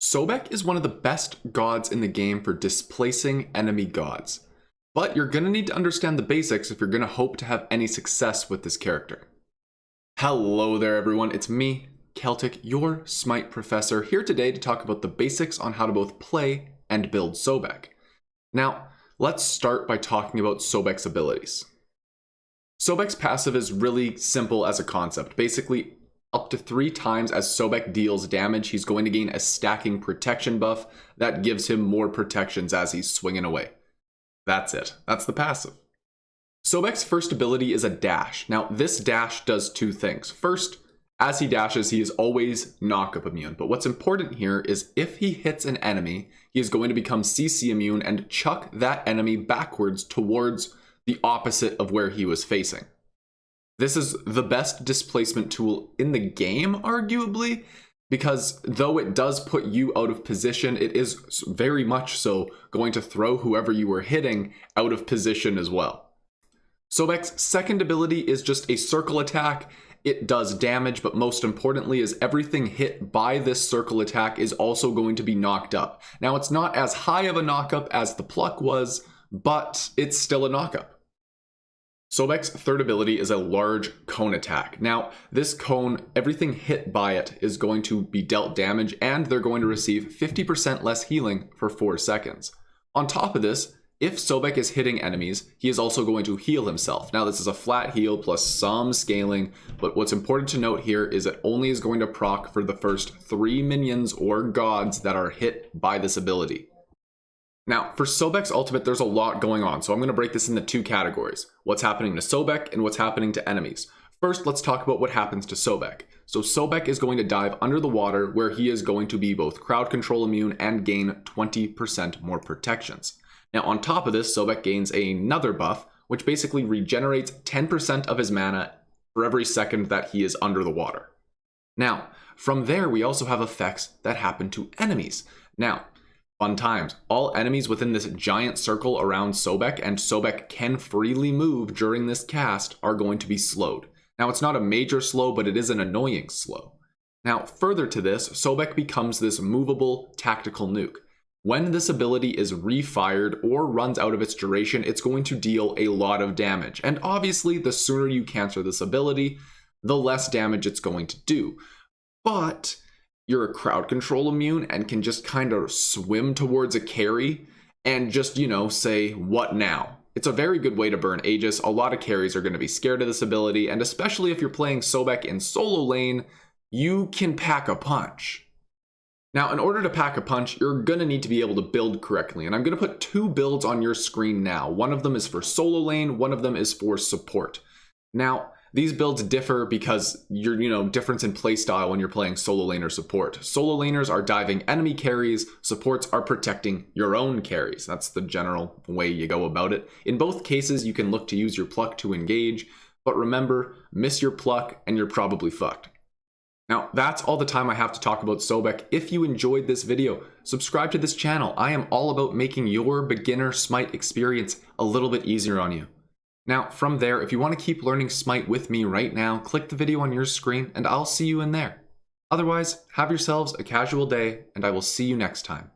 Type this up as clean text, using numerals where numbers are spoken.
Sobek is one of the best gods in the game for displacing enemy gods, but you're going to need to understand the basics if you're going to hope to have any success with this character. Hello there everyone, it's me, Keltick, your Smite professor, here today to talk about the basics on how to both play and build Sobek. Now, let's start by talking about Sobek's abilities. Sobek's passive is really simple as a concept. Basically, up to 3 times as Sobek deals damage, he's going to gain a stacking protection buff that gives him more protections as he's swinging away. That's it. That's the passive. Sobek's first ability is a dash. Now, this dash does 2 things. First, as he dashes, he is always knock-up immune. But what's important here is if he hits an enemy, he is going to become CC immune and chuck that enemy backwards towards the opposite of where he was facing. This is the best displacement tool in the game, arguably, because though it does put you out of position, it is very much so going to throw whoever you were hitting out of position as well. Sobek's second ability is just a circle attack. It does damage, but most importantly is everything hit by this circle attack is also going to be knocked up. Now, it's not as high of a knockup as the pluck was, but it's still a knockup. Sobek's third ability is a large cone attack. Now, this cone, everything hit by it is going to be dealt damage, and they're going to receive 50% less healing for 4 seconds. On top of this, if Sobek is hitting enemies, he is also going to heal himself. Now, this is a flat heal plus some scaling, but what's important to note here is it only is going to proc for the first 3 minions or gods that are hit by this ability. Now, for Sobek's ultimate, there's a lot going on, so I'm going to break this into 2 categories. What's happening to Sobek and what's happening to enemies. First, let's talk about what happens to Sobek. So Sobek is going to dive under the water, where he is going to be both crowd control immune and gain 20% more protections. Now, on top of this, Sobek gains another buff, which basically regenerates 10% of his mana for every second that he is under the water. Now, from there, we also have effects that happen to enemies. Now, fun times. All enemies within this giant circle around Sobek, and Sobek can freely move during this cast, are going to be slowed. Now, it's not a major slow, but it is an annoying slow. Now, further to this, Sobek becomes this movable tactical nuke. When this ability is refired or runs out of its duration, it's going to deal a lot of damage. And obviously, the sooner you cancel this ability, the less damage it's going to do. But you're a crowd control immune and can just kind of swim towards a carry and just, say, what now? It's a very good way to burn Aegis. A lot of carries are going to be scared of this ability, and especially if you're playing Sobek in solo lane, you can pack a punch. Now, in order to pack a punch, you're going to need to be able to build correctly, and I'm going to put 2 builds on your screen now. One of them is for solo lane, one of them is for support. Now, these builds differ because you're, difference in playstyle when you're playing solo lane or support. Solo laners are diving enemy carries, supports are protecting your own carries. That's the general way you go about it. In both cases, you can look to use your pluck to engage, but remember, miss your pluck and you're probably fucked. Now, that's all the time I have to talk about Sobek. If you enjoyed this video, subscribe to this channel. I am all about making your beginner Smite experience a little bit easier on you. Now, from there, if you want to keep learning Smite with me right now, click the video on your screen and I'll see you in there. Otherwise, have yourselves a casual day and I will see you next time.